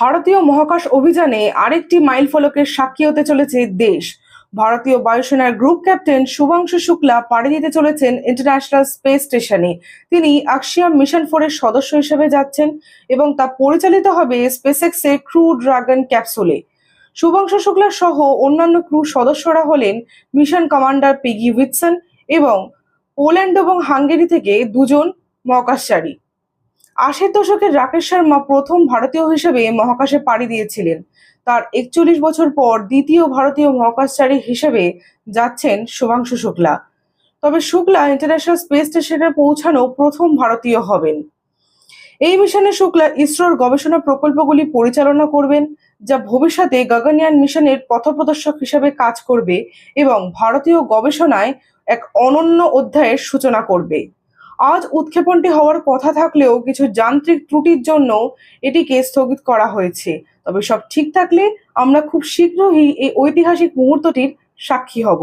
ভারতীয় মহাকাশ অভিযানে আরেকটি মাইলফলকের সাক্ষী হতে চলেছে দেশ। ভারতীয় বায়ুসেনার গ্রুপ ক্যাপ্টেন শুভাংশু শুক্লা পাড়ি দিতে চলেছেন ইন্টারন্যাশনাল স্পেস স্টেশনে। তিনি আক্সিয়াম মিশন 4 এর সদস্য হিসেবে যাচ্ছেন এবং তা পরিচালিত হবে স্পেসএক্সের ক্রু ড্রাগন ক্যাপসুলে। শুভাংশু শুক্লা সহ অন্যান্য ক্রু সদস্যরা হলেন মিশন কমান্ডার পেগি উইটসন এবং পোল্যান্ড এবং হাঙ্গেরি থেকে দুজন মহাকাশচারী। 80-এর দশকের রাকেশ শর্মা প্রথম ভারতীয় হিসেবে মহাকাশে পাড়ি দিয়েছিলেন। তার 41 বছর পর দ্বিতীয় ভারতীয় মহাকাশচারী হিসেবে যাচ্ছেন শুভাংশু শুক্লা। তবে শুক্লা ইন্টারন্যাশনাল স্পেস স্টেশনে পৌঁছানো প্রথম ভারতীয় হবেন। এই মিশনে শুক্লা ইসরোর গবেষণা প্রকল্পগুলি পরিচালনা করবেন, যা ভবিষ্যতে গগনয়ান মিশনের পথপ্রদর্শক হিসেবে কাজ করবে এবং ভারতীয় গবেষণায় এক অনন্য অধ্যায়ের সূচনা করবে। আজ উৎক্ষেপণটি হওয়ার কথা থাকলেও কিছু যান্ত্রিক ত্রুটির জন্য এটিকে স্থগিত করা হয়েছে। তবে সব ঠিক থাকলে আমরা খুব শীঘ্রই এই ঐতিহাসিক মুহূর্তটির সাক্ষী হব।